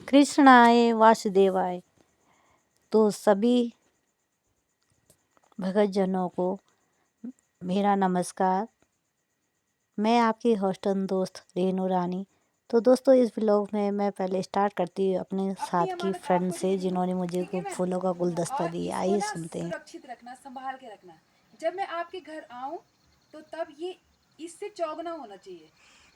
कृष्णाय वासुदेवाय। तो सभी भगतजनों को मेरा नमस्कार। मैं आपकी हॉस्टल दोस्त रेनू रानी। तो दोस्तों, इस ब्लॉग में मैं पहले स्टार्ट करती हूँ अपने साथ की फ्रेंड से, जिन्होंने मुझे फूलों का गुलदस्ता दिया। आइए सुनते हैं। सुरक्षित रखना, संभाल के रखना। जब मैं आपके घर आऊं तो तब ये इससे चौगुना होना चाहिए।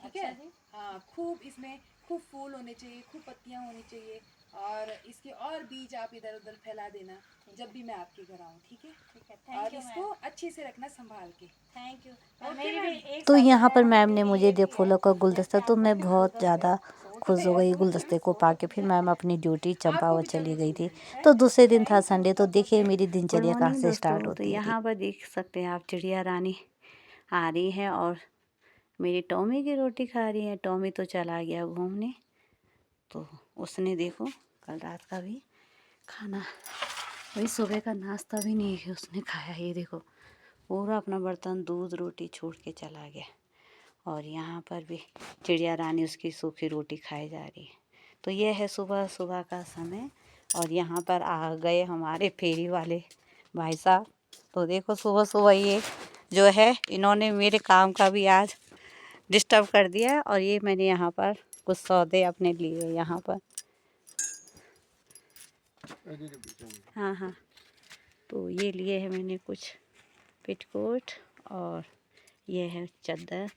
ठीक है? हाँ, खूब इसमें खूब फूल होने चाहिए, खूब पत्तियां होनी चाहिए, और इसके और बीज आप इधर उधर फैला देना जब भी मैं आपके घर आऊँ। ठीक है? और इसको अच्छे से रखना, संभाल के। Thank you. तो यहाँ पर मैम ने मुझे दिया फूलों का गुलदस्ता, तो मैं बहुत ज़्यादा खुश हो गई गुलदस्ते को पाके। फिर मैम अपनी ड्यूटी चंपावत चली गई थी। तो दूसरे दिन था संडे। तो देखिए मेरी दिनचर्या कहाँ से स्टार्ट होती है। तो यहाँ पर देख सकते हैं आप, चिड़िया रानी आ रही है और मेरी टॉमी की रोटी खा रही है। टॉमी तो चला गया घूमने, तो उसने देखो कल रात का भी खाना, वही सुबह का नाश्ता भी नहीं है उसने खाया। ये देखो पूरा अपना बर्तन दूध रोटी छोड़ के चला गया। और यहाँ पर भी चिड़िया रानी उसकी सूखी रोटी खाई जा रही है। तो ये है सुबह सुबह का समय। और यहाँ पर आ गए हमारे फेरी वाले भाई साहब। तो देखो सुबह सुबह ये जो है, इन्होंने मेरे काम का भी आज डिस्टर्ब कर दिया है। और ये मैंने यहाँ पर कुछ सौदे अपने लिए यहाँ पर, हाँ हाँ, तो ये लिए है मैंने कुछ पेटीकोट और ये है चादर।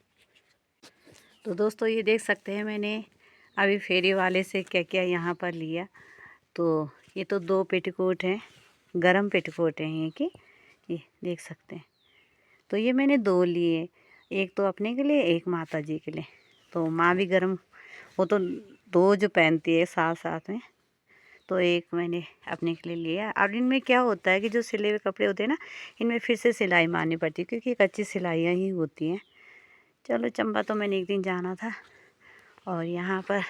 तो दोस्तों ये देख सकते हैं मैंने अभी फेरी वाले से क्या क्या यहाँ पर लिया। तो ये तो 2 पेटीकोट हैं, गरम पेटीकोट हैं ये देख सकते हैं। तो ये मैंने 2 लिए, एक तो अपने के लिए, एक माता जी के लिए। तो माँ भी गरम, वो तो 2 जो पहनती है साथ साथ में, तो एक मैंने अपने के लिए लिया। और इनमें क्या होता है कि जो सिले हुए कपड़े होते हैं ना, इनमें फिर से सिलाई मारनी पड़ती है, क्योंकि कच्ची सिलाइयाँ ही होती हैं। चलो चंबा तो मैंने एक दिन जाना था। और यहाँ पर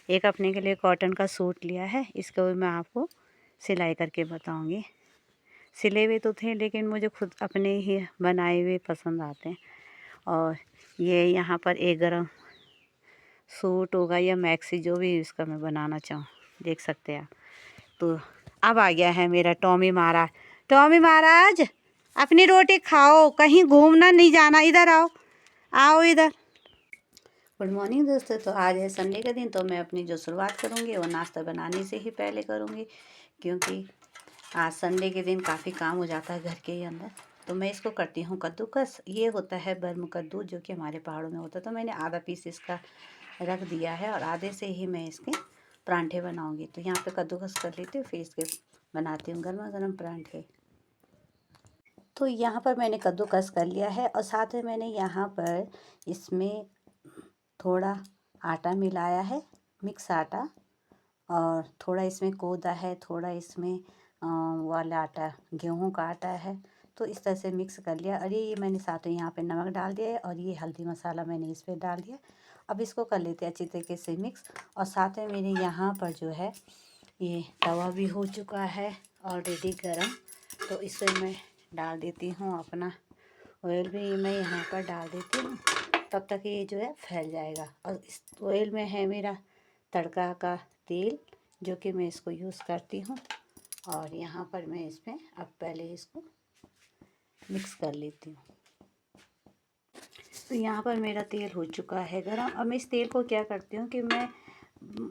एक अपने के लिए कॉटन का सूट लिया है, इसको भी मैं आपको सिलाई करके बताऊँगी। सिले हुए तो थे, लेकिन मुझे खुद अपने ही बनाए हुए पसंद आते हैं। और ये यहाँ पर एक गरम सूट होगा या मैक्सी, जो भी इसका मैं बनाना चाहूँ, देख सकते हैं आप। तो अब आ गया है मेरा टॉमी महाराज। टॉमी महाराज अपनी रोटी खाओ, कहीं घूमना नहीं जाना, इधर आओ, आओ इधर। गुड मॉर्निंग दोस्तों। तो आज है संडे का दिन। तो मैं अपनी जो शुरुआत करूँगी वो नाश्ता बनाने से ही पहले करूँगी, क्योंकि आज संडे के दिन काफ़ी काम हो जाता है घर के अंदर। तो मैं इसको करती हूँ कद्दूकस। ये होता है बर्म कद्दू, जो कि हमारे पहाड़ों में होता है। तो मैंने आधा पीस इसका रख दिया है और आधे से ही मैं इसके परांठे बनाऊँगी। तो यहाँ पे कद्दूकस कर लेती हूँ, फिर इसके बनाती हूँ गर्मा गर्म परांठे। तो यहाँ पर मैंने कद्दूकस कर लिया है और साथ में मैंने यहाँ पर इसमें थोड़ा आटा मिलाया है, मिक्स आटा, और थोड़ा इसमें कोदा है, थोड़ा इसमें वाला आटा गेहूं का आटा है। तो इस तरह से मिक्स कर लिया। और ये मैंने साथ में यहाँ पे नमक डाल दिया है और ये हल्दी मसाला मैंने इस पर डाल दिया। अब इसको कर लेते हैं अच्छी तरीके से मिक्स। और साथ में मेरे यहाँ पर जो है ये तवा भी हो चुका है ऑलरेडी गरम। तो इसे मैं डाल देती हूँ अपना ऑयल भी मैं यहाँ पर डाल देती हूँ। तब तक ये जो है फैल जाएगा। और इस ऑयल में है मेरा तड़का का तेल, जो कि मैं इसको यूज़ करती हूँ। और यहाँ पर मैं इसमें अब पहले इसको मिक्स कर लेती हूँ। तो यहाँ पर मेरा तेल हो चुका है गरम। अब मैं इस तेल को क्या करती हूँ कि मैं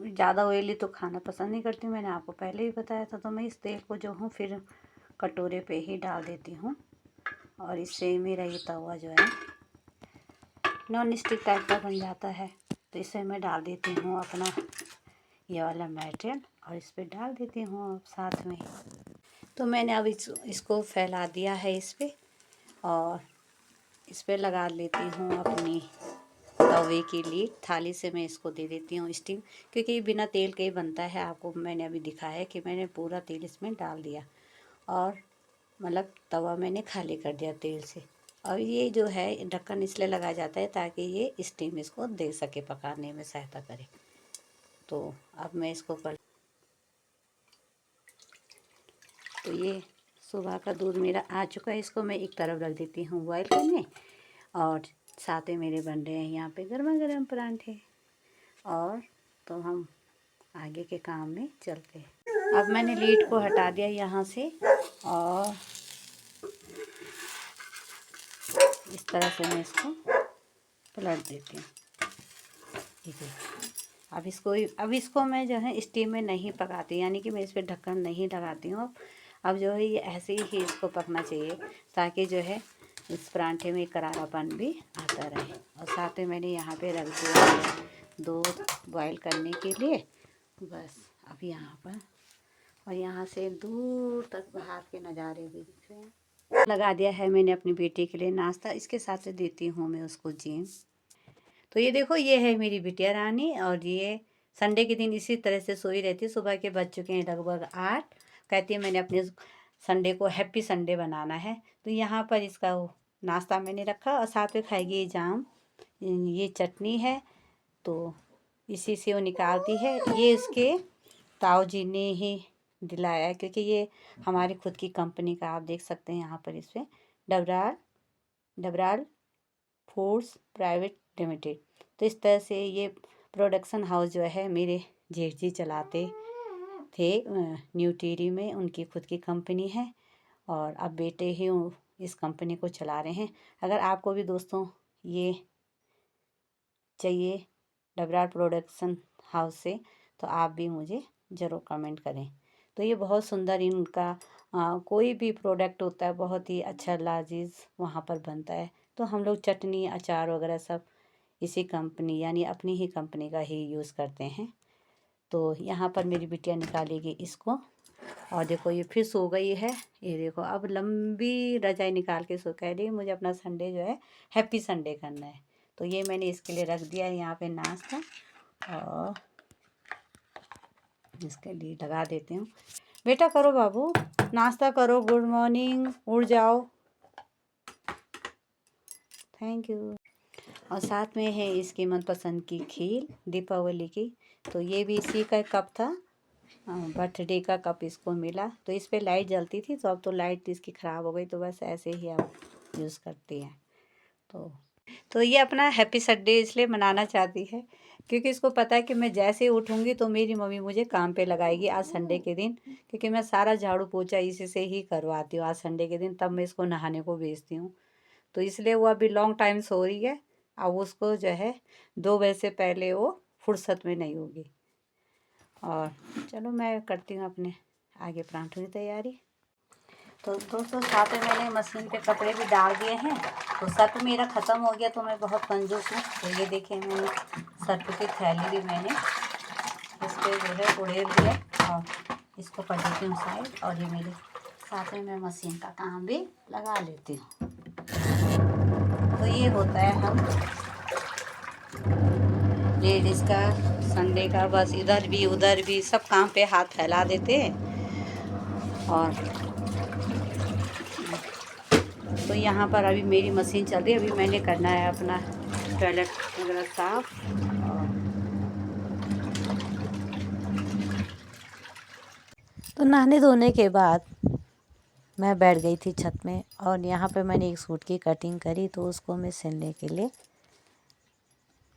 ज़्यादा ऑयली तो खाना पसंद नहीं करती हूँ, मैंने आपको पहले ही बताया था। तो मैं इस तेल को जो हूँ फिर कटोरे पे ही डाल देती हूँ। और इससे मेरा ये तवा जो है नॉन स्टिक टाइप का बन जाता है। तो इसे मैं डाल देती हूँ अपना ये वाला मटेरियल, और इस पर डाल देती हूँ अब साथ में। तो मैंने अब इसको फैला दिया है इस पर, और इस पर लगा लेती हूँ अपनी तवे की लीड। थाली से मैं इसको दे देती हूँ स्टीम, क्योंकि बिना तेल के ही बनता है। आपको मैंने अभी दिखाया है कि मैंने पूरा तेल इसमें डाल दिया, और मतलब तवा मैंने खाली कर दिया तेल से। और ये जो है ढक्कन इसलिए लगाया जाता है ताकि ये स्टीम इसको दे सके, पकाने में सहायता करे। तो अब मैं इसको कर, तो ये सुबह का दूध मेरा आ चुका है। इसको मैं एक तरफ रख देती हूँ बॉयल करने। और साथ में मेरे बन रहे हैं यहाँ पे गर्मा गर्म परांठे। और तो हम आगे के काम में चलते हैं। अब मैंने लीड को हटा दिया यहाँ से और इस तरह से मैं इसको पलट देती हूँ। ठीक है, अब इसको मैं जो है स्टीम में नहीं पकाती, यानी कि मैं इस पर ढक्कन नहीं लगाती हूँ। अब जो है ये ऐसे ही इसको पकना चाहिए ताकि जो है इस परांठे में करारापन भी आता रहे। और साथ में मैंने यहाँ पे रख दिया है दूध बॉईल करने के लिए। बस अब यहाँ पर और यहाँ से दूर तक बाहर के नज़ारे भी दिख रहे हैं। लगा दिया है मैंने अपनी बेटी के लिए नाश्ता, इसके साथ देती हूँ मैं उसको जिम। तो ये देखो, ये है मेरी बिटिया रानी और ये संडे के दिन इसी तरह से सोई रहती है। सुबह के बज चुके हैं लगभग 8। कहती है मैंने अपने संडे को हैप्पी संडे बनाना है। तो यहाँ पर इसका नाश्ता मैंने रखा और साथ में खाएगी ये जाम, ये चटनी है तो इसी से वो निकालती है। ये उसके ताऊ जी ने ही दिलाया है क्योंकि ये हमारी खुद की कंपनी का, आप देख सकते हैं यहाँ पर इस पर डबराल फूड्स प्राइवेट लिमिटेड। तो इस तरह से ये प्रोडक्शन हाउस जो है मेरे जेठ जी चलाते थे न्यू टिहरी में, उनकी खुद की कंपनी है और अब बेटे ही इस कंपनी को चला रहे हैं। अगर आपको भी दोस्तों ये चाहिए डबराल प्रोडक्शन हाउस से तो आप भी मुझे ज़रूर कमेंट करें। तो ये बहुत सुंदर इनका कोई भी प्रोडक्ट होता है बहुत ही अच्छा लजीज वहाँ पर बनता है। तो हम लोग चटनी अचार वगैरह सब इसी कंपनी यानी अपनी ही कंपनी का ही यूज़ करते हैं। तो यहाँ पर मेरी बिटिया निकालेगी इसको और देखो ये फिर सो गई है। ये देखो अब लंबी रजाई निकाल के सो कह रही है मुझे अपना संडे जो है हैप्पी संडे करना है। तो ये मैंने इसके लिए रख दिया है यहाँ पे नाश्ता और इसके लिए लगा देती हूँ। बेटा करो बाबू, नाश्ता करो, गुड मॉर्निंग, उठ जाओ, थैंक यू। और साथ में है इसकी मनपसंद की खीर दीपावली की। तो ये भी इसी का कप था, बर्थडे का कप इसको मिला। तो इस पे लाइट जलती थी तो अब तो लाइट इसकी ख़राब हो गई तो बस ऐसे ही अब यूज़ करती हैं। तो ये अपना हैप्पी संडे इसलिए मनाना चाहती है क्योंकि इसको पता है कि मैं जैसे उठूँगी तो मेरी मम्मी मुझे काम पे लगाएगी आज संडे के दिन, क्योंकि मैं सारा झाड़ू पोछा इसी से ही करवाती हूँ आज संडे के दिन, तब मैं इसको नहाने को भेजती हूँ। तो इसलिए वो अभी लॉन्ग टाइम सो रही है। अब उसको जो है 2 बजे से पहले वो फुर्सत में नहीं होगी। और चलो मैं करती हूँ अपने आगे परांठों की तैयारी। तो दोस्तों साथ में मैंने मशीन पे कपड़े भी डाल दिए हैं। तो सर्फ मेरा ख़त्म हो गया तो मैं बहुत कंजूस हूँ। तो ये देखिए मैंने सर्फ की थैली भी मैंने इस पर जो है उड़ेल दिया और इसको कर देती हूँ साइड। और ये मेरे साथ में मैं मशीन का काम भी लगा लेती हूँ। तो ये होता है हम लेडीज़ का संडे का, बस इधर भी उधर भी सब काम पे हाथ फैला देते हैं। और तो यहाँ पर अभी मेरी मशीन चल रही है, अभी मैंने करना है अपना टॉयलेट वगैरह साफ। तो नहाने धोने के बाद मैं बैठ गई थी छत में और यहाँ पे मैंने एक सूट की कटिंग करी तो उसको मैं सिलने के लिए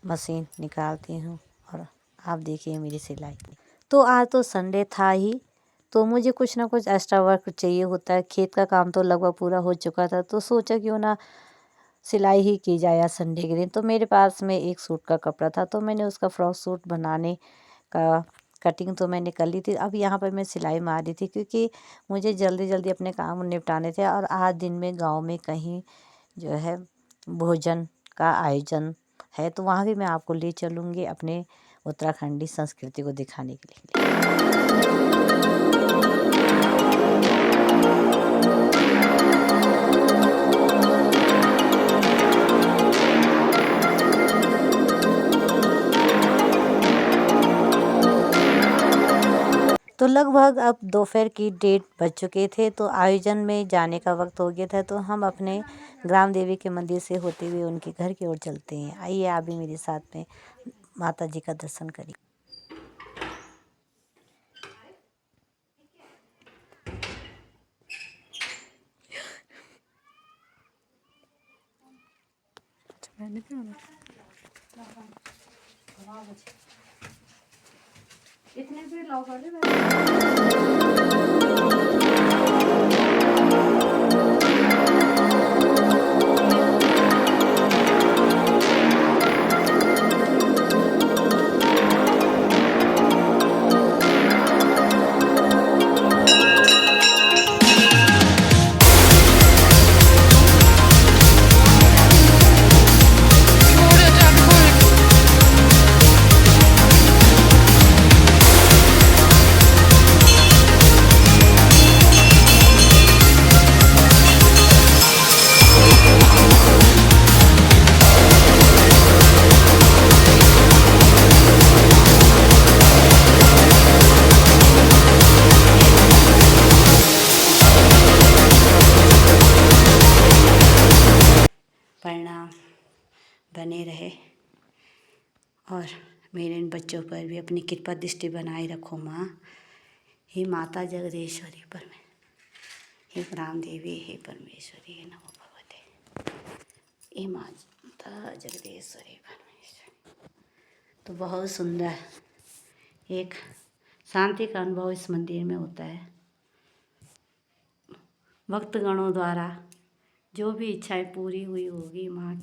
मशीन निकालती हूँ। और आप देखिए मेरी सिलाई। तो आज तो संडे था ही तो मुझे कुछ ना कुछ एक्स्ट्रा वर्क चाहिए होता है। खेत का काम तो लगभग पूरा हो चुका था तो सोचा क्यों ना सिलाई ही की जाए आज संडे के दिन। तो मेरे पास में एक सूट का कपड़ा था तो मैंने उसका फ्रॉक सूट बनाने का कटिंग तो मैंने कर ली थी। अब यहाँ पर मैं सिलाई मार रही थी क्योंकि मुझे जल्दी जल्दी अपने काम निपटाने थे। और आज दिन में गांव में कहीं जो है भोजन का आयोजन है तो वहाँ भी मैं आपको ले चलूँगी अपने उत्तराखंडी संस्कृति को दिखाने के लिए। तो लगभग अब दोपहर की 1:30 बज चुके थे तो आयोजन में जाने का वक्त हो गया था। तो हम अपने ग्राम देवी के मंदिर से होते हुए उनके घर की ओर चलते हैं। आइए आप भी मेरे साथ में माता जी का दर्शन करिए। इतने भी लॉकर परिणाम बने रहे और मेरे इन बच्चों पर भी अपनी कृपा दृष्टि बनाए रखो माँ। हे माता जगदीश्वरी हे राम देवी हे परमेश्वरी हे नमो भगवते हे माता जगदीश्वरी परमेश्वरी। तो बहुत सुंदर एक शांति का अनुभव इस मंदिर में होता है। भक्तगणों द्वारा जो भी इच्छाएं पूरी हुई होगी माँ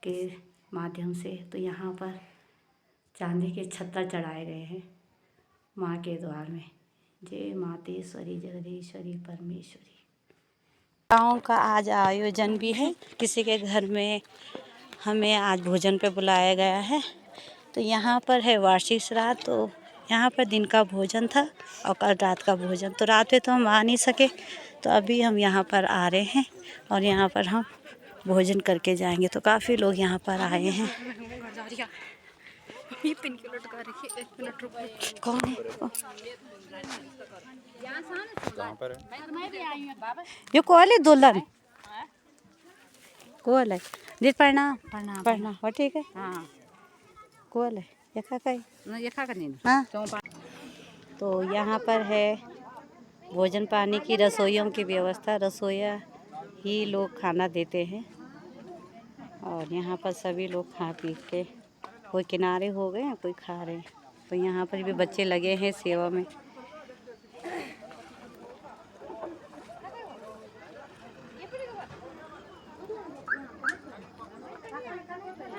के माध्यम से, तो यहाँ पर चांदी के छत्तर चढ़ाए गए हैं माँ के द्वार में। जय मातेश्वरी जगदीश्वरी परमेश्वरी। गाँव का आज आयोजन भी है, किसी के घर में हमें आज भोजन पे बुलाया गया है। तो यहाँ पर है वार्षिक श्राद्ध, तो यहाँ पर दिन का भोजन था और कल रात का भोजन। तो रात में तो हम आ नहीं सके, तो अभी हम यहाँ पर आ रहे हैं और यहाँ पर हम भोजन करके जाएंगे। तो काफ़ी लोग यहाँ पर आए हैं। कौन है? ये कौन है? दुल्हन कौन है? जी प्रणाम प्रणाम। हो ठीक है। हाँ कौन है? यखा का नहीं। हाँ तो यहाँ पर है भोजन पानी की रसोइयों की व्यवस्था। रसोइया ही लोग खाना देते हैं और यहाँ पर सभी लोग खा पी के कोई किनारे हो गए हैं, कोई खा रहे हैं। तो यहाँ पर भी बच्चे लगे हैं सेवा में।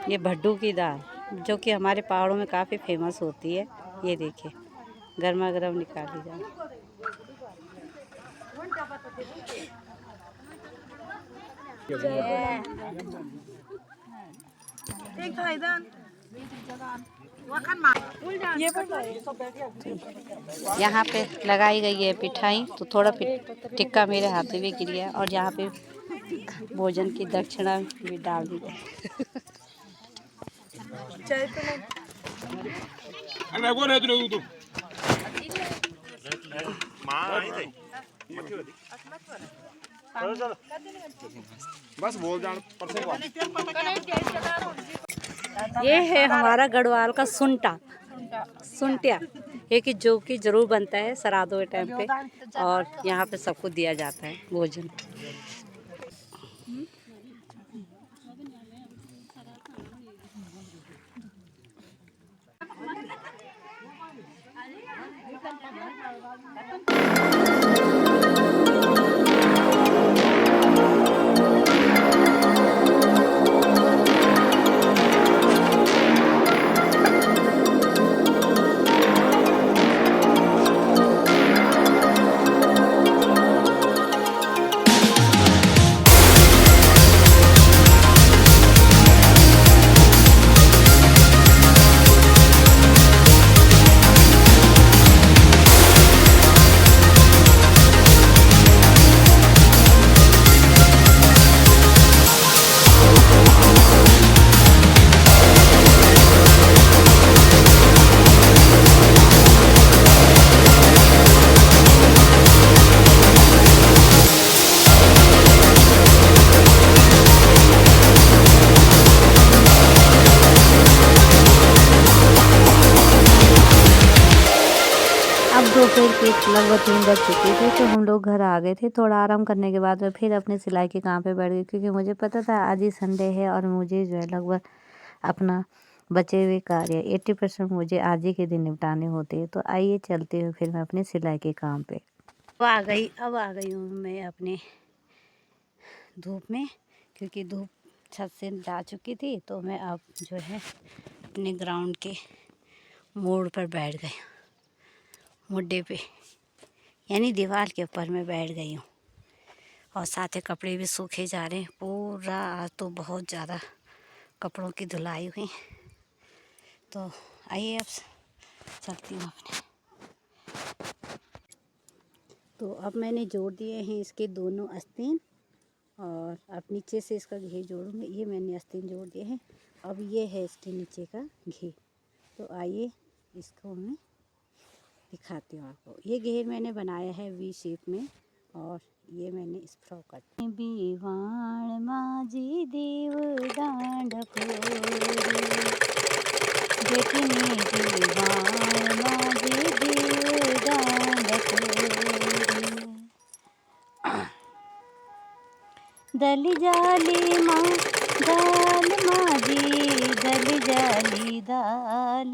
ये भड्डू की दाल जो कि हमारे पहाड़ों में काफ़ी फेमस होती है। ये देखिए गर्मा गर्म निकाली जाए। यहाँ पे लगाई गई है पिठाई, तो थोड़ा टिक्का मेरे हाथ में भी गिर गया और यहाँ पे भोजन की दक्षिणा भी डाल दी गई। बस बोल जान। ये है हमारा गढ़वाल का सुंटिया, ये कि जो कि जरूर बनता है श्राद्धों के टाइम पे और यहाँ पे सबको दिया जाता है भोजन। दोपहर के लगभग 3 बज चुके थे, तो हम लोग घर आ गए थे। थोड़ा आराम करने के बाद मैं फिर अपने सिलाई के काम पे बैठ गई, क्योंकि मुझे पता था आज ही संडे है और मुझे जो है लगभग अपना बचे हुए कार्य 80% मुझे आज ही के दिन निपटाने होते हैं। तो आइए चलते हुए फिर मैं अपने सिलाई के काम पे। अब आ गई हूँ मैं अपने धूप में, क्योंकि धूप छत से जा चुकी थी। तो मैं अब जो है अपने ग्राउंड के मोड़ पर बैठ गई, मुड्डे पे यानी दीवार के ऊपर मैं बैठ गई हूँ। और साथ ही कपड़े भी सूखे जा रहे हैं पूरा। आज तो बहुत ज़्यादा कपड़ों की धुलाई हुई। तो आइए अब चलती हूँ अपने। तो अब मैंने जोड़ दिए हैं इसके दोनों आस्तीन, और अब नीचे से इसका घी जोड़ूंगी। ये मैंने आस्तीन जोड़ दिए हैं। अब ये है इसके नीचे का घी। तो आइए इसको मैं दिखाती हूँ आपको। ये घेर मैंने बनाया है वी शेप में, और ये मैंने इस फ्रॉक कट। बीवाण माझी देव डांड देखनी बीवाण माझी देव डांड दली जाली माँ दाल माझी दली जाली दाल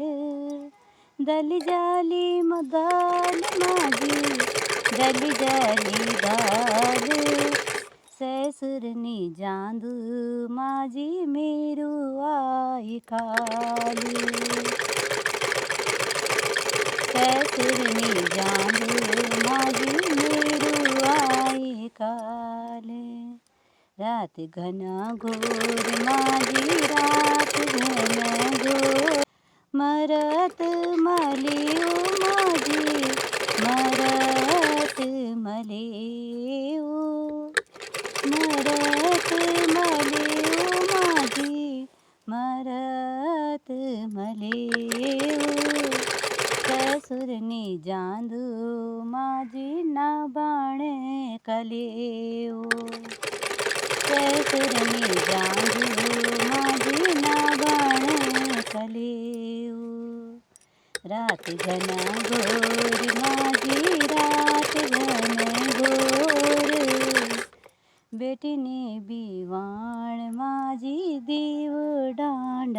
दली जाली दाल माझी दली जाली दाल ससुरनी जांदू माझी मेरू आई काली ससुरनी जांदू माझी मेरू आई काली रात घना घोर माझी रात घना घोर मरत मलियो माझी मरत मलियो मरत मलियो माझी मरत मलियो ससुरनी जांदू माझी ना बाणे कलियो ससुरनी जांदू माझी ना बाणे कलियो रात घना घोर माझी रात घना घोर बेटीने बीवाण माझी देव डांड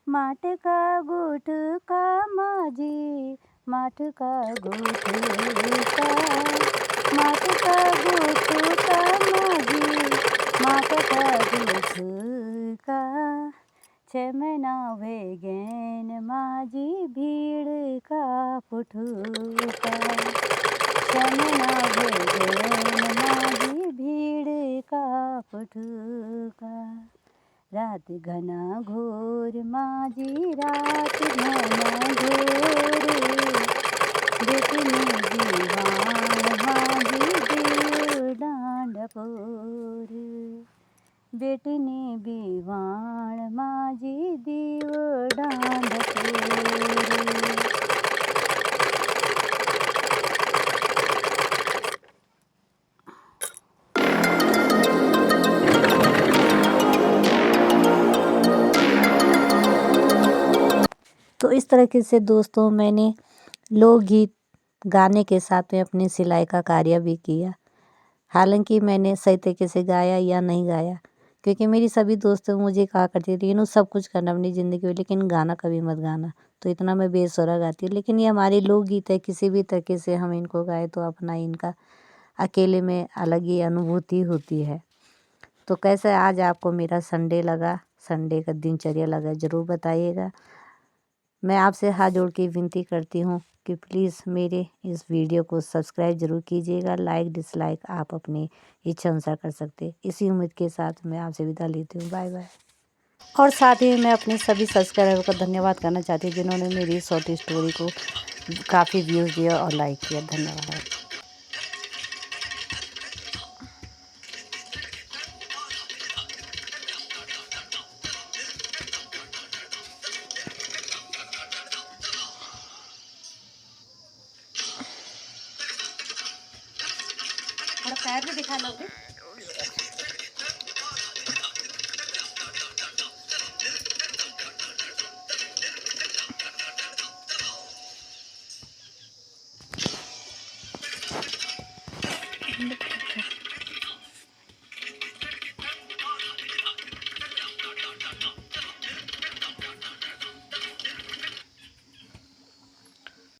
माटका गुटका माझी माटका गुटका माटका गुटका माझी माटका गुटका छमना वेगेन माझी भीड़ का पुठुका छमना वेगेन माझी भीड़ का पुठुका रात घना घोर माझी रात घना घोर देखनी दीवान माझी देव डांडपोर बेटनी बीवाण माझी देव डांडपोर। तो इस तरीके से दोस्तों मैंने लोकगीत गाने के साथ में अपनी सिलाई का कार्य भी किया। हालांकि मैंने सही तरीके से गाया या नहीं गाया, क्योंकि मेरी सभी दोस्त मुझे कहा करती थी, सब कुछ करना अपनी ज़िंदगी में लेकिन गाना कभी मत गाना। तो इतना मैं बेसुरा गाती हूँ, लेकिन ये हमारे लोकगीत है, किसी भी तरीके से हम इनको गाए तो अपना इनका अकेले में अलग ही अनुभूति होती है। तो कैसे आज आपको मेरा संडे लगा, संडे का दिनचर्या लगा, ज़रूर बताइएगा। मैं आपसे हाथ जोड़ के विनती करती हूँ कि प्लीज़ मेरे इस वीडियो को सब्सक्राइब ज़रूर कीजिएगा। लाइक डिसलाइक आप अपनी इच्छा अनुसार कर सकते। इसी उम्मीद के साथ मैं आपसे विदा लेती हूँ। Bye bye. और साथ ही मैं अपने सभी सब्सक्राइबर का धन्यवाद करना चाहती हूँ जिन्होंने मेरी शॉर्ट स्टोरी को काफ़ी व्यूज़ दिया और लाइक किया। धन्यवाद। थोड़ा पैर भी दिखा लोगे।